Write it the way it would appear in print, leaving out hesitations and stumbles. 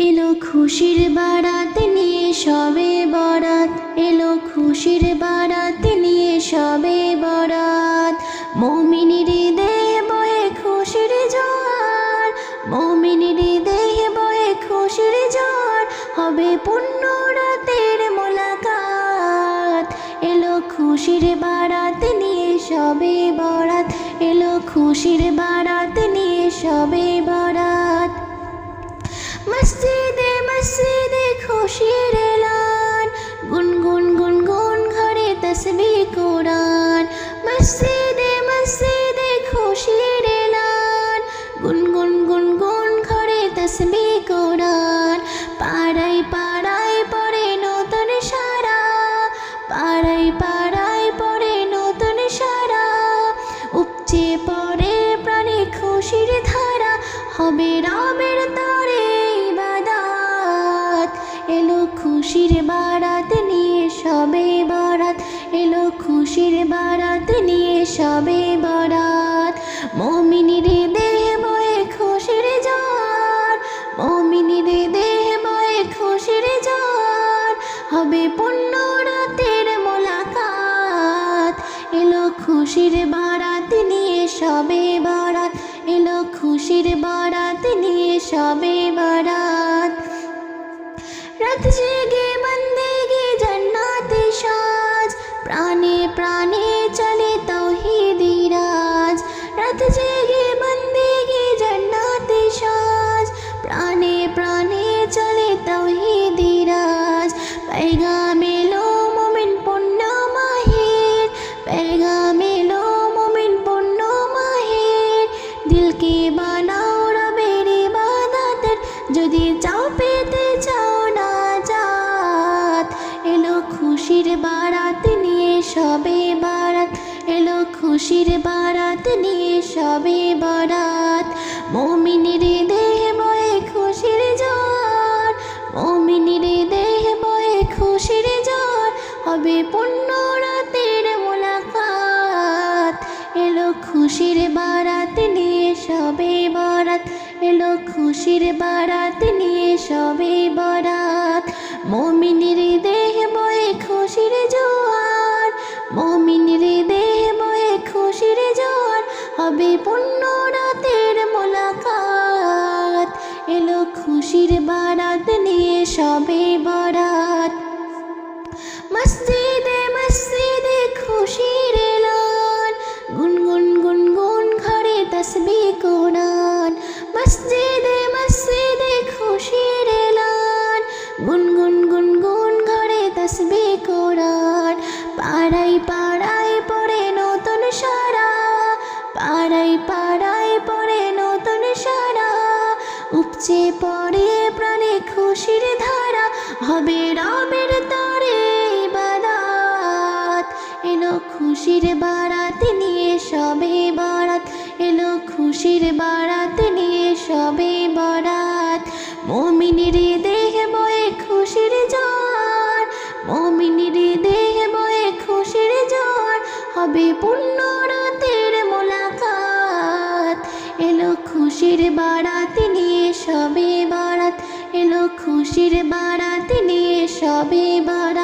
এলো খুশির বারাত নিয়ে সবে বরাত, এলো খুশির বারাত নিয়ে সবে বরাত। মুমিনের হৃদয়ে বয়ে খুশির জোয়ার, মুমিনের হৃদয়ে বয়ে খুশির জোয়ার, হবে পূর্ণ রাতের মোলাকাত। এলো খুশির বারাত নিয়ে সবে বরাত, এলো খুশির বারাত নিয়ে সবে বরাত। মসজিদে মসজিদে খুশির এলান, গুনগুন গুনগুন ঘরে তসবিহ কোরআন। মসজিদে মসজিদে খুশির এলান, গুনগুন গুনগুন ঘরে তসবিহ কোরআন। পাড়ায় পাড়ায় পড়ে নতুন সারা, পাড়ায় পাড়ায় পড়ে নতুন সারা। উপচে পড়ে প্রাণে খুশির ধারা, হবে রবের তরে ইবাদত। এলো খুশির বারাত নিয়ে সবে বরাত, এলো খুশির বারাত নিয়ে সবে বরাত। মুমিনের হৃদয়ে বয়ে খুশির জোয়ার, মুমিনের হৃদয়ে বয়ে খুশির জোয়ার, হবে পূর্ণ রাতের মোলাকাত। এলো খুশির বারাত নিয়ে সবে বরাত, এলো খুশির বারাত নিয়ে সবে বরাত। রাত জেগে বন্দেগি জান্নাতে সাজ, প্রাণে প্রাণে চলে তাওহীদি রাজ। রাত জেগে বন্দেগি জান্নাতে সাজ, প্রাণে প্রাণে চলে তাওহীদি রাজ। पैगाम एलो मोमिन पुण्य माहिर, पैगाम एलो मोमिन पुण्य माहिर। दिल के बनाओ रबेर इबादतेर, যদি চাও পেতে চাও নাজাত। এলো খুশির বারাত নিয়ে সবে বরাত, এলো খুশির বারাত নিয়ে সবে বরাত। মুমিনের হৃদয়ে বয়ে খুশির জোয়ার, মুমিনের হৃদয়ে বয়ে খুশির জোয়ার, হবে পূর্ণ রাতের মোলাকাত। এলো খুশির বারাত নিয়ে সবে বরাত, এলো খুশির বারাত নিয়ে সবে বরাত। মুমিনের হৃদয়ে বয়ে খুশির জোয়ার, মুমিনের হৃদয়ে বয়ে খুশির জোয়ার, হবে পূর্ণ রাতের মোলাকাত। এলো খুশির বারাত নিয়ে সবে বরাত। মসজিদে মসজিদে খুশির এলান, গুনগুন গুনগুন ঘরে তসবিহ কোরআন। মসজিদে মসজিদে খুশির এলান, গুনগুন গুনগুন ঘরে তসবিহ কোরআন। পাড়ায় পাড়ায় পড়ে নতুন সারা, পাড়ায় পাড়ায় পড়ে নতুন সারা। উপচে পড়ে প্রাণে খুশির ধারা, হবে রবের তরে ইবাদত। এলো খুশির বারাত নিয়ে সবে বরাত, এলো খুশির বারাত নিয়ে সবে বরাত। মুমিনের হৃদয়ে বয়ে খুশির জোয়ার, মুমিনের হৃদয়ে বয়ে খুশির জোয়ার, হবে পূর্ণ রাতের মোলাকাত। এলো খুশির বারাত নিয়ে সবে বরাত, এলো খুশির বারাত নিয়ে সবে বরাত।